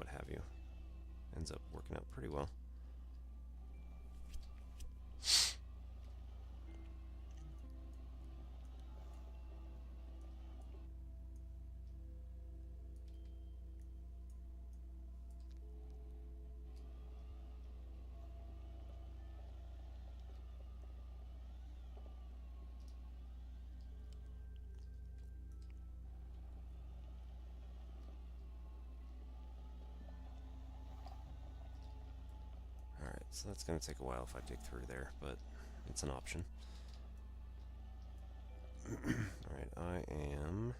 what have you. Ends up working out pretty well. So that's going to take a while if I dig through there, but it's an option. Alright, I am,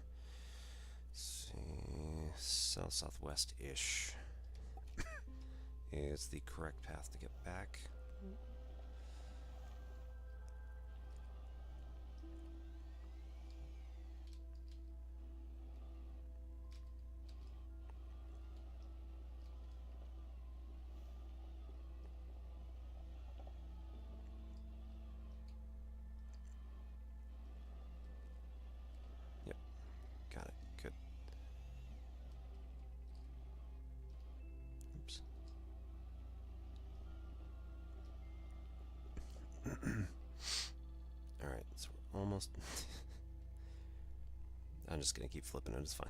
let's see, south-southwest-ish is the correct path to get back. Got it. Good. Oops. Alright, so we're almost... I'm just going to keep flipping it, it's fine.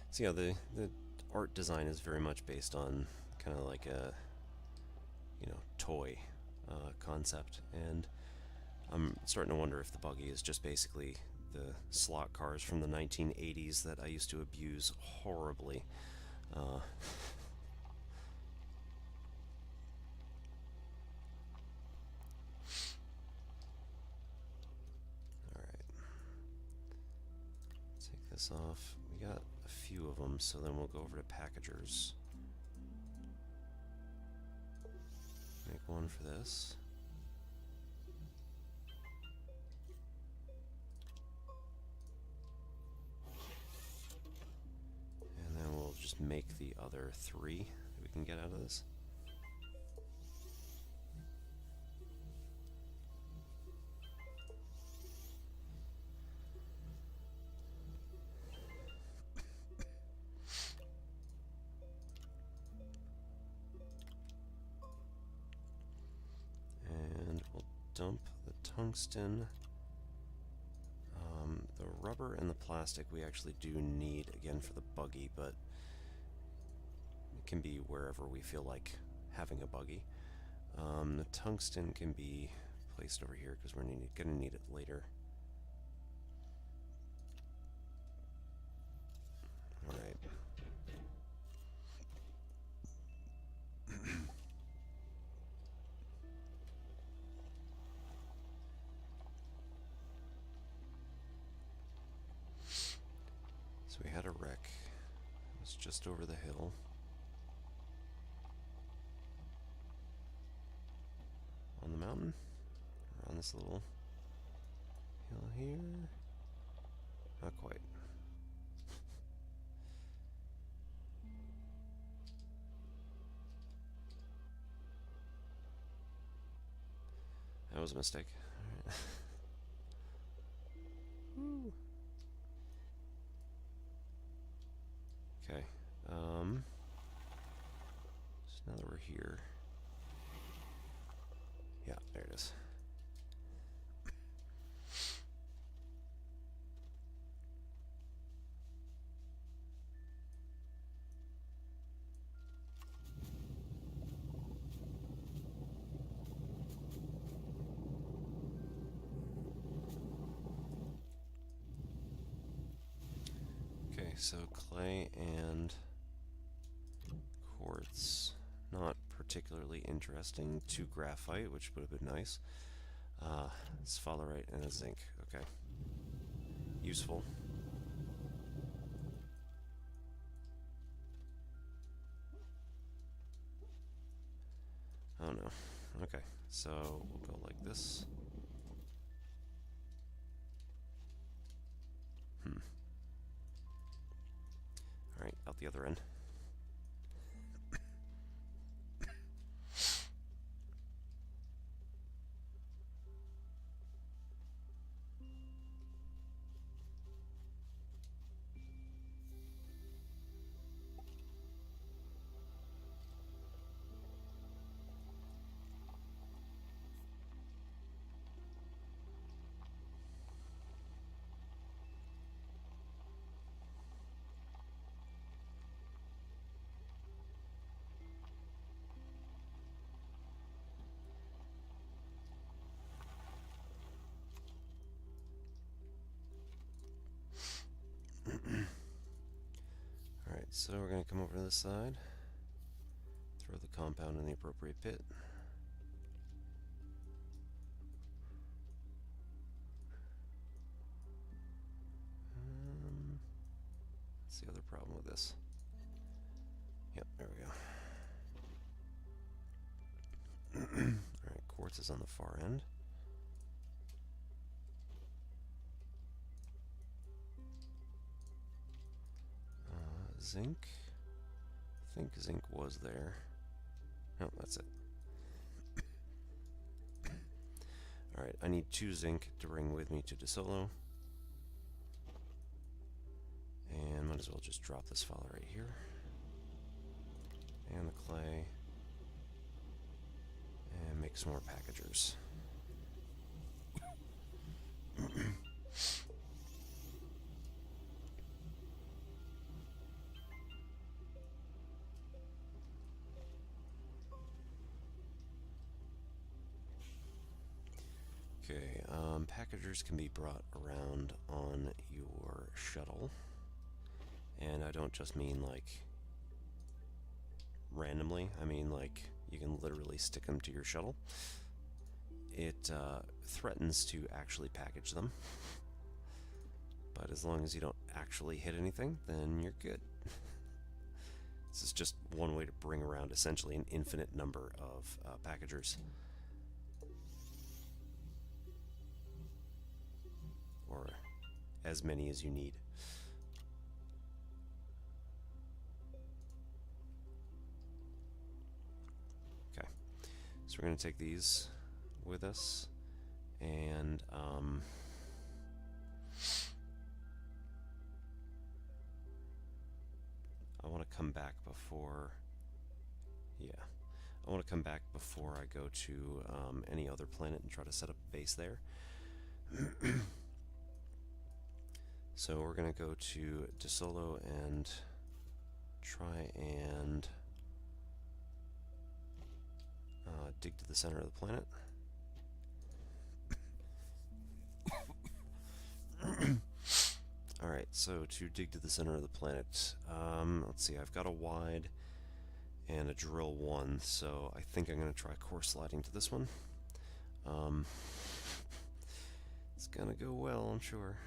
So yeah, the art design is very much based on kind of like a, toy concept, and I'm starting to wonder if the buggy is just basically the slot cars from the 1980s that I used to abuse horribly. Alright. Take this off. We got a few of them, so then we'll go over to packagers. Make one for this. And then we'll just make the other 3 that we can get out of this. Dump the tungsten. The rubber and the plastic we actually do need again for the buggy, but it can be wherever we feel like having a buggy. The tungsten can be placed over here because we're going to need it later. Alright. So we had a wreck. It was just over the hill. On the mountain? Or on this little hill here? Not quite. That was a mistake. All right. Woo. Okay, so now that we're here, yeah, there it is. Okay, so clay and quartz, not particularly interesting. 2 graphite, which would have been nice. Sphalerite and a zinc. Okay. Useful. Oh no. Okay, so we'll go like this. Alright, out the other end. So we're going to come over to this side, throw the compound in the appropriate pit. What's the other problem with this? Yep, there we go. Alright, quartz is on the far end. Zinc. I think zinc was there. No, that's it. Alright, I need 2 zinc to bring with me to DeSolo. And might as well just drop this file right here. And the clay. And make some more packagers. Okay, packagers can be brought around on your shuttle. And I don't just mean like randomly, I mean like you can literally stick them to your shuttle. It threatens to actually package them. But as long as you don't actually hit anything, then you're good. This is just one way to bring around essentially an infinite number of packagers. Or as many as you need. Okay, so we're going to take these with us, and I want to come back before, I want to come back before I go to any other planet and try to set up a base there. So we're going to go to DeSolo and try and dig to the center of the planet. Alright, so to dig to the center of the planet, let's see, I've got a wide and a drill 1, so I think I'm going to try core sliding to this one. It's going to go well, I'm sure.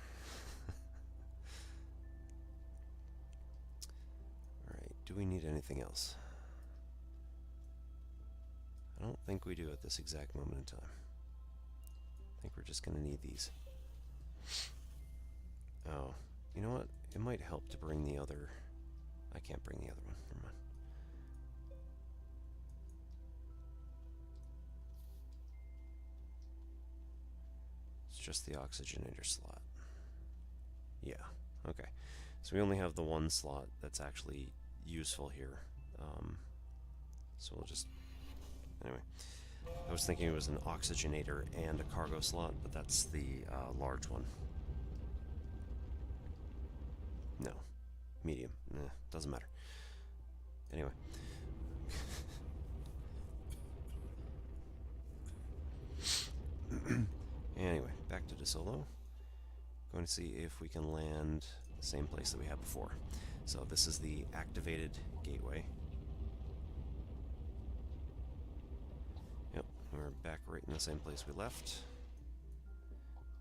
Alright, do we need anything else? I don't think we do at this exact moment in time. I think we're just going to need these. Oh, you know what? It might help to bring the other... I can't bring the other one. Never mind. It's just the oxygenator slot. Yeah, okay. So we only have the one slot that's actually useful here. So we'll just... Anyway. I was thinking it was an oxygenator and a cargo slot, but that's the large one. No. Medium. Nah, doesn't matter. Anyway. Anyway, back to DeSolo. Going to see if we can land the same place that we had before. So this is the activated gateway. Yep, we're back right in the same place we left.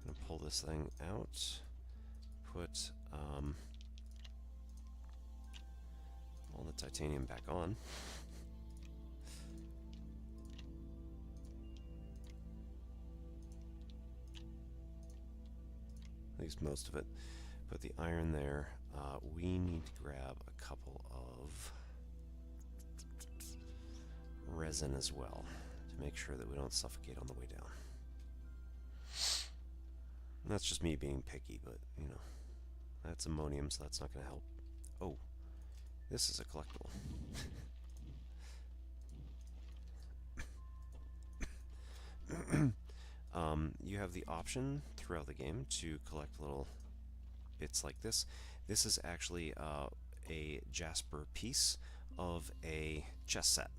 I'm gonna pull this thing out. Put all the titanium back on. At least most of it. Put the iron there. We need to grab a couple of resin as well to make sure that we don't suffocate on the way down. And that's just me being picky, but you know, that's ammonium, so that's not going to help. Oh, this is a collectible. You have the option throughout the game to collect little bits like this. This is actually a Jasper piece of a chess set.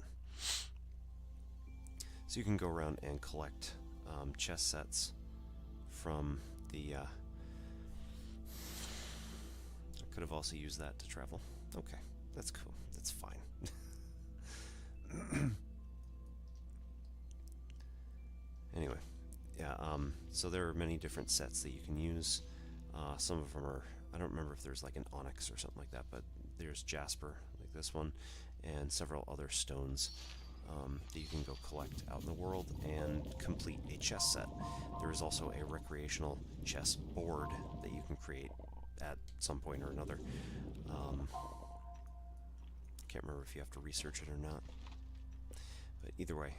So you can go around and collect chess sets from the... I could have also used that to travel. Okay, That's cool. That's fine. Anyway, yeah, so there are many different sets that you can use. Some of them are, I don't remember if there's like an onyx or something like that, but there's jasper, like this one, and several other stones that you can go collect out in the world and complete a chess set. There is also a recreational chess board that you can create at some point or another. Can't remember if you have to research it or not, but either way,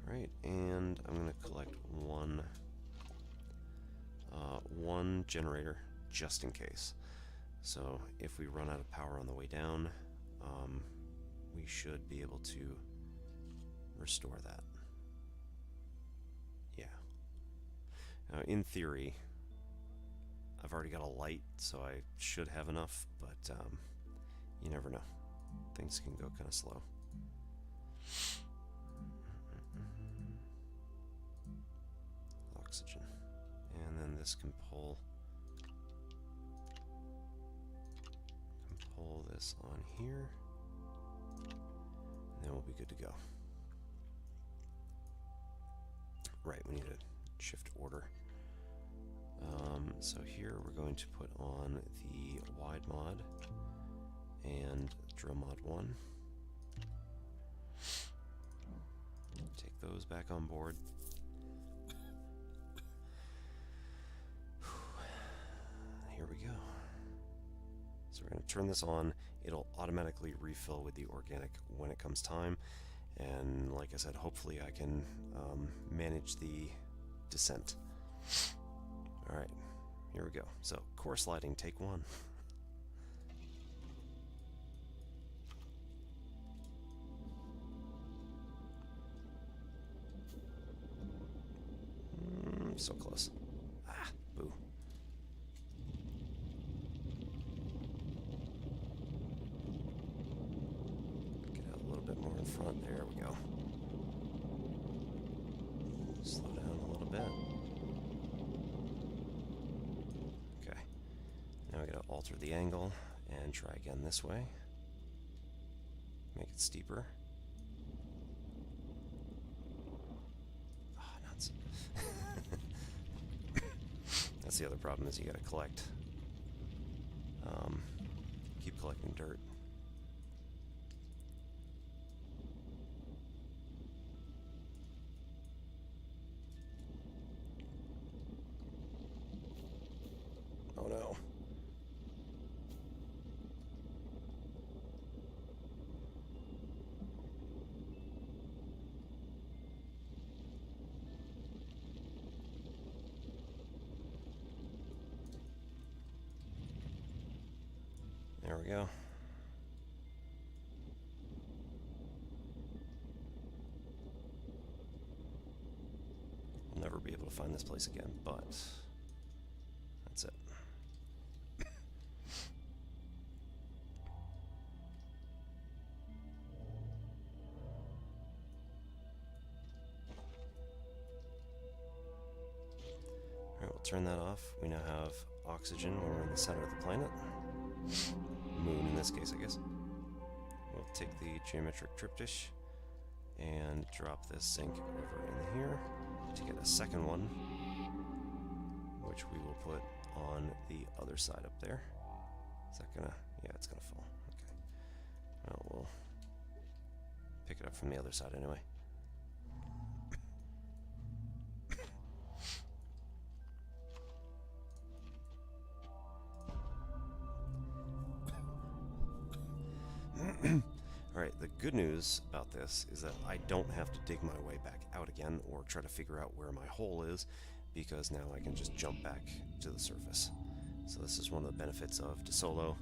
Alright, and I'm going to collect one generator just in case. So if we run out of power on the way down, we should be able to restore that. Yeah. Now, in theory, I've already got a light, so I should have enough, but you never know. Things can go kind of slow. Oxygen. And then this can pull this on here. And then we'll be good to go. Right, we need a shift order. So here we're going to put on the wide mod and drill mod 1. Take those back on board. Here we go. So we're going to turn this on. It'll automatically refill with the organic when it comes time. And like I said, hopefully I can manage the descent. Alright, here we go. So, course lighting, take 1. So close. Ah, boo. Get out a little bit more in front. There we go. Slow down a little bit. Okay. Now we gotta alter the angle and try again this way. Make it steeper. Oh, nuts. That's the other problem, is you gotta collect. Keep collecting dirt. Oh no. There we go. We'll never be able to find this place again, but that's it. Alright, we'll turn that off. We now have oxygen when we're in the center of the planet. Moon in this case, I guess. We'll take the geometric triptych and drop this zinc over in here to get a second one, which we will put on the other side up there. Is that gonna... yeah, it's gonna fall. Okay. Well, we'll pick it up from the other side anyway. Alright, the good news about this is that I don't have to dig my way back out again or try to figure out where my hole is, because now I can just jump back to the surface. So this is one of the benefits of DeSolo.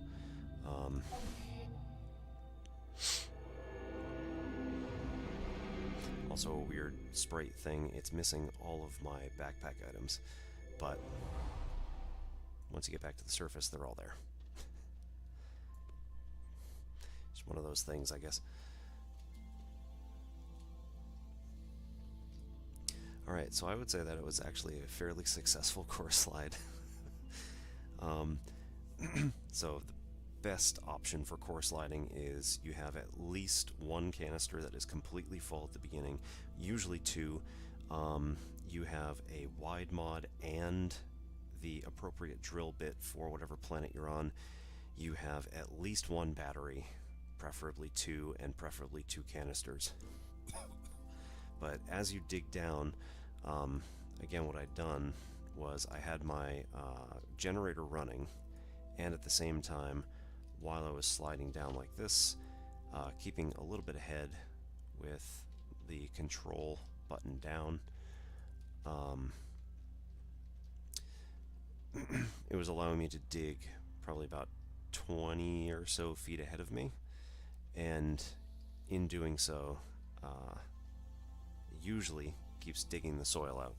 Also a weird sprite thing, it's missing all of my backpack items, but once you get back to the surface, they're all there. One of those things, I guess. Alright, so I would say that it was actually a fairly successful core slide. um, so the best option for core sliding is you have at least one canister that is completely full at the beginning, usually two. You have a wide mod and the appropriate drill bit for whatever planet you're on. You have at least one battery, preferably two, and preferably two canisters. But as you dig down, again, what I'd done was I had my generator running, and at the same time, while I was sliding down like this, keeping a little bit ahead with the control button down, it was allowing me to dig probably about 20 or so feet ahead of me, and in doing so, usually keeps digging the soil out.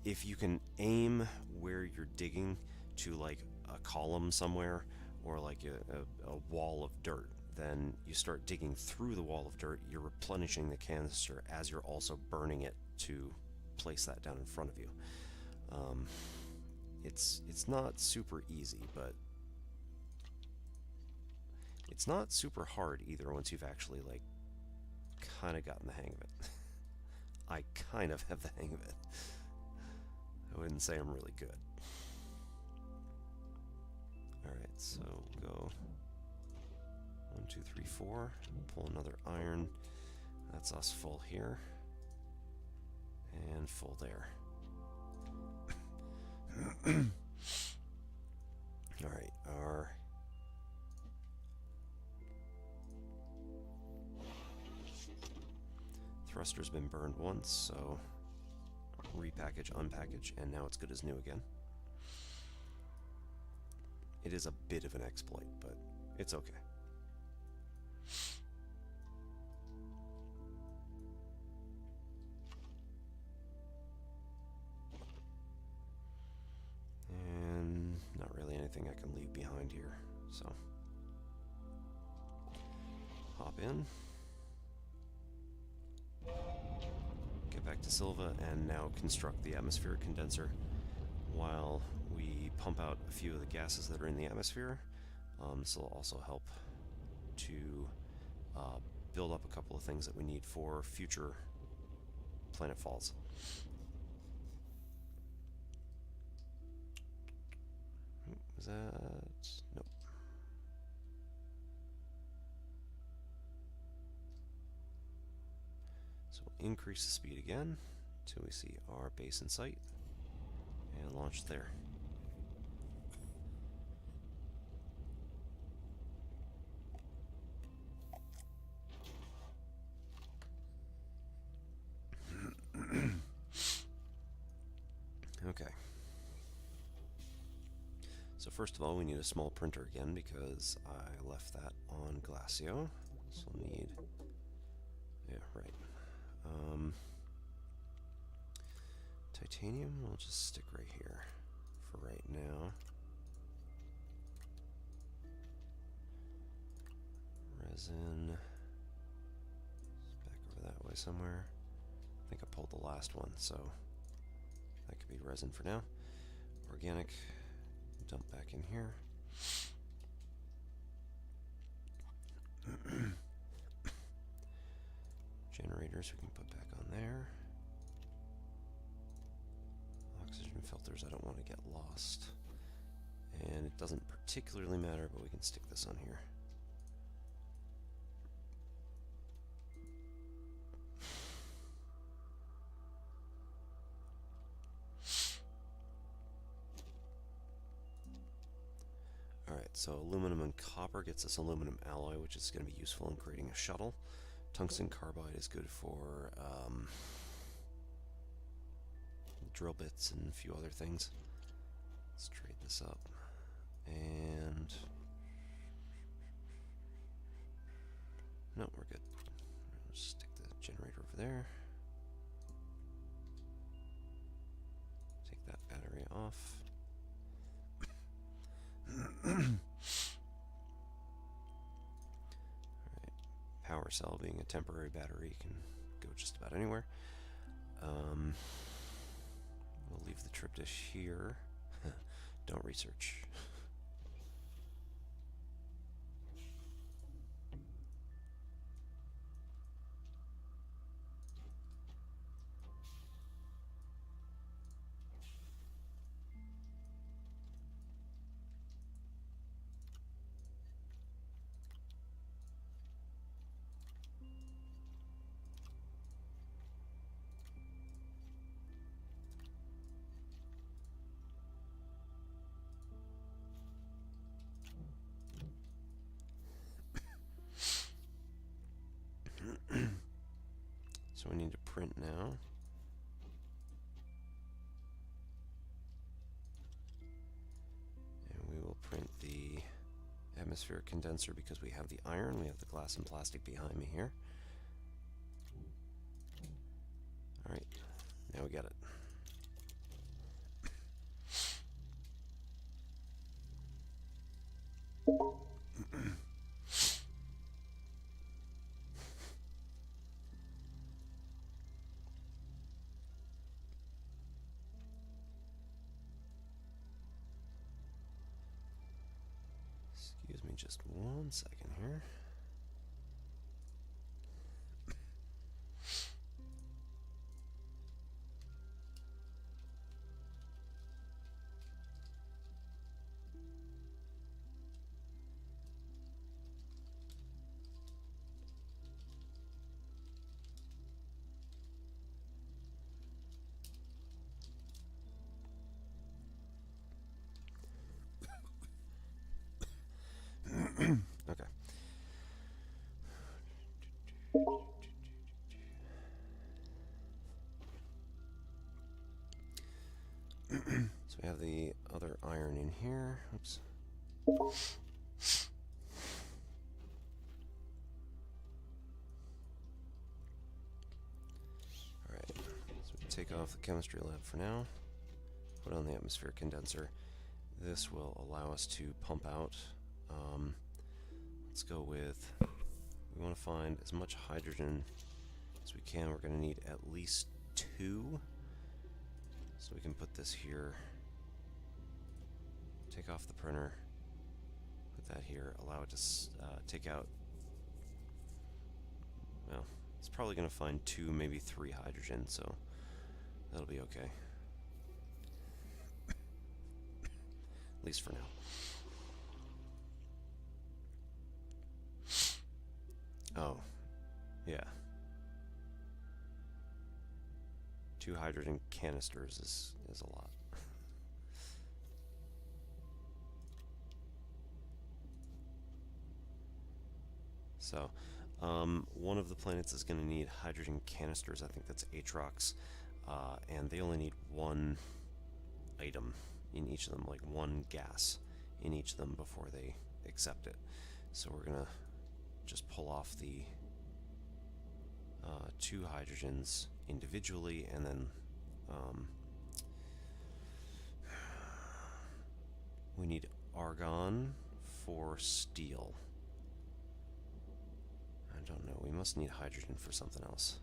If you can aim where you're digging to like a column somewhere or like a wall of dirt, then you start digging through the wall of dirt, you're replenishing the canister as you're also burning it to place that down in front of you. It's not super easy, but it's not super hard either once you've actually like kind of gotten the hang of it. I kind of have the hang of it. I wouldn't say I'm really good. Alright, so we'll go 1, 2, 3, 4. Pull another iron. That's us full here. And full there. Alright, our thruster's been burned once, so repackage, unpackage, and now it's good as new again. It is a bit of an exploit, but it's okay. And not really anything I can leave behind here, so hop in. Get back to Silva and now construct the atmospheric condenser while we pump out a few of the gases that are in the atmosphere. This will also help to build up a couple of things that we need for future planet falls. Is that... Nope. So we'll increase the speed again until we see our base in sight and launch there. Okay. So first of all, we need a small printer again because I left that on Glacio. So we'll need... Yeah, right. Titanium, we'll just stick right here for right now. Resin, it's back over that way somewhere. I think I pulled the last one, so that could be resin for now. Organic, dump back in here. Generators we can put back on there. Oxygen filters I don't want to get lost. And it doesn't particularly matter, but we can stick this on here. Alright, so aluminum and copper gets us aluminum alloy, which is going to be useful in creating a shuttle. Tungsten carbide is good for drill bits and a few other things. Let's trade this up. And... no, we're good. We'll just stick the generator over there. Take that battery off. Power cell being a temporary battery can go just about anywhere. trip dish here. Don't research. So we need to print now. And we will print the atmospheric condenser because we have the iron. We have the glass and plastic behind me here. Alright, now we get it. Excuse me just 1 second here. Okay. So we have the other iron in here. Oops. Alright, so we take off the chemistry lab for now. Put on the atmospheric condenser. This will allow us to pump out. Let's go with, we want to find as much hydrogen as we can. We're going to need at least 2. So we can put this here, take off the printer, put that here, allow it to take out, well, it's probably going to find 2, maybe 3 hydrogen, so that'll be okay. At least for now. Oh, yeah. 2 hydrogen canisters is a lot. So, one of the planets is going to need hydrogen canisters. I think that's Atrox, and they only need 1 item in each of them, like 1 gas in each of them before they accept it. So we're going to just pull off the 2 hydrogens individually, and then we need argon for steel. I don't know, we must need hydrogen for something else.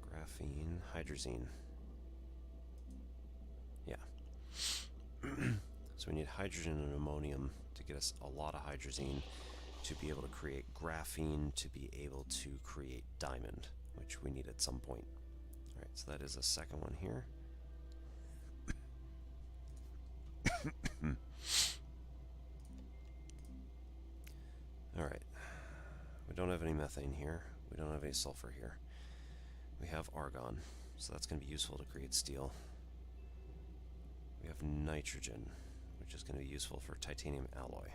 Graphene, hydrazine. Yeah. So we need hydrogen and ammonium to get us a lot of hydrazine to be able to create graphene, to be able to create diamond, which we need at some point. Alright, so that is a second one here. Alright, we don't have any methane here, we don't have any sulfur here. We have argon, so that's going to be useful to create steel. We have nitrogen, which is going to be useful for titanium alloy.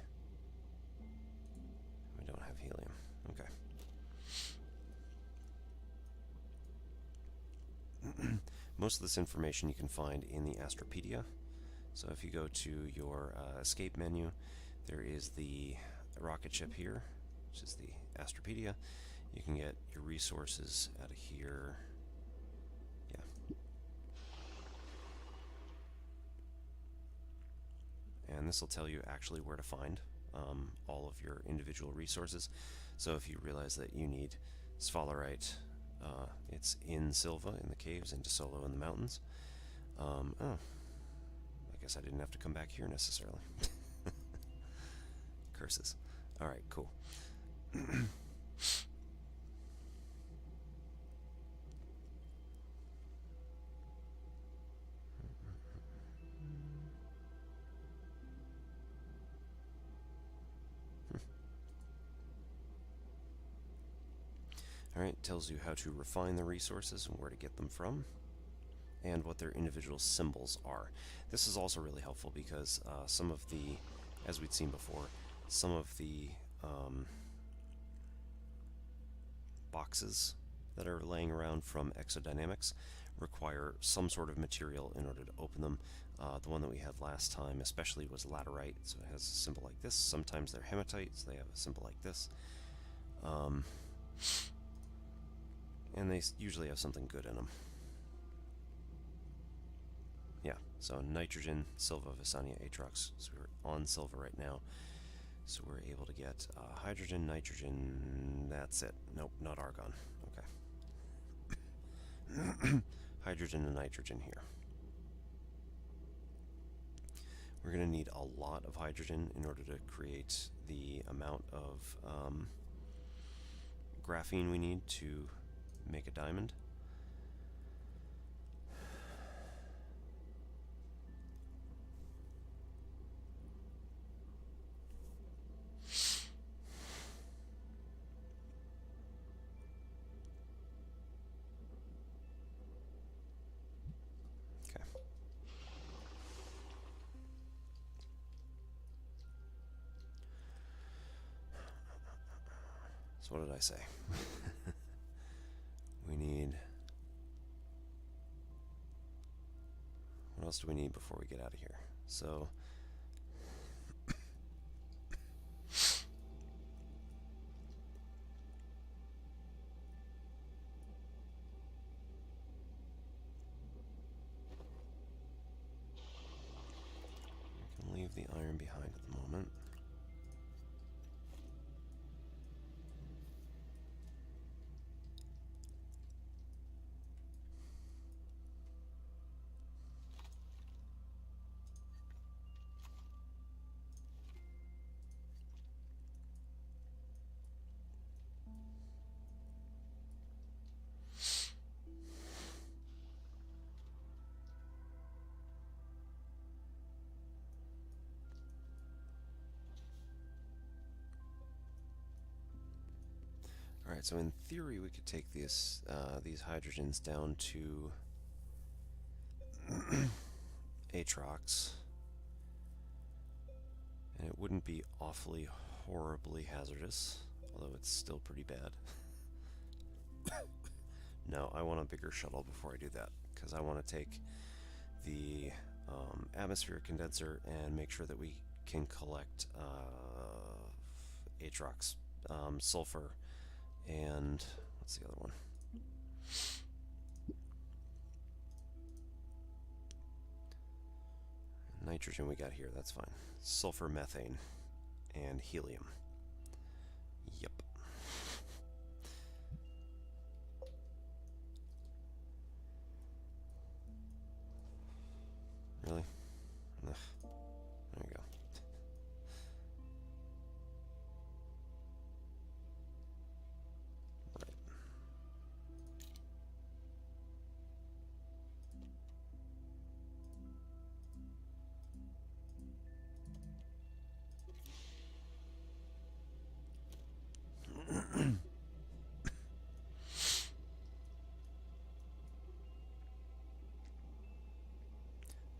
We don't have helium. Okay. Most of this information you can find in the Astropedia. So if you go to your escape menu, there is the rocket ship here, which is the Astropedia. You can get your resources out of here. Yeah. And this will tell you actually where to find all of your individual resources. So if you realize that you need sphalerite, it's in Silva in the caves, in DeSolo in the mountains. Oh, I guess I didn't have to come back here necessarily. Curses. Alright, cool. Alright, tells you how to refine the resources and where to get them from, and what their individual symbols are. This is also really helpful because some of the, as we'd seen before, some of the boxes that are laying around from exodynamics require some sort of material in order to open them. The one that we had last time especially was laterite, so it has a symbol like this. Sometimes they're hematite, so they have a symbol like this. And they usually have something good in them. Yeah, so nitrogen, silva, visania, atrox. So we're on silver right now. So we're able to get hydrogen, nitrogen, that's it. Nope, not argon. Okay. Hydrogen and nitrogen here. We're going to need a lot of hydrogen in order to create the amount of graphene we need to make a diamond. Okay. So what did I say? We need... What else do we need before we get out of here? So... we can leave the iron behind at the moment. Alright, so in theory we could take these hydrogens down to atrox, and it wouldn't be awfully horribly hazardous, although it's still pretty bad. No, I want a bigger shuttle before I do that, because I want to take the atmospheric condenser and make sure that we can collect atrox, sulfur, and what's the other one? Nitrogen we got here, that's fine. Sulfur, methane, and helium. Yep. Really? Ugh. There you go. Right.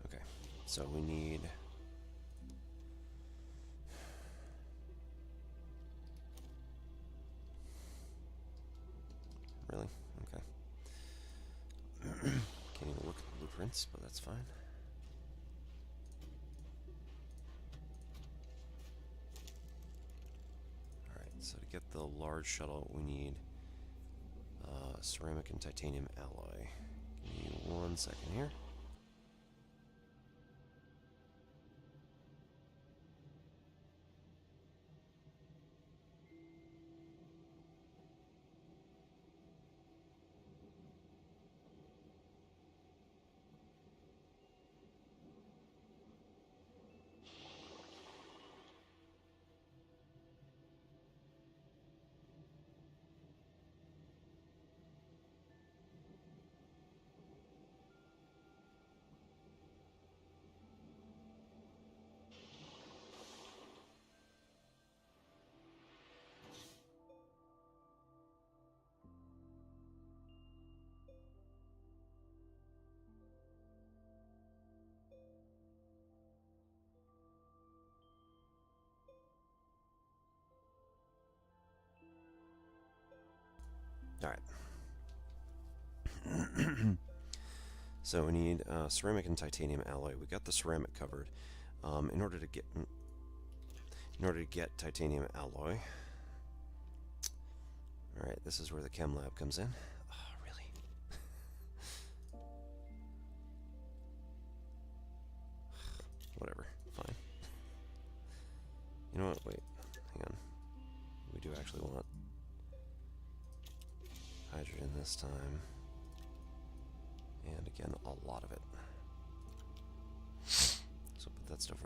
Okay, so we need... Really? Okay. Can't even look at the blueprints, but that's fine. Alright, so to get the large shuttle, we need ceramic and titanium alloy. Give me 1 second here. Alright. So we need ceramic and titanium alloy. We got the ceramic covered. In order to get titanium alloy. Alright, this is where the chem lab comes in. Oh, really? Whatever, fine. You know what? Wait, hang on. We do actually want hydrogen this time. And again, a lot of it. So put that stuff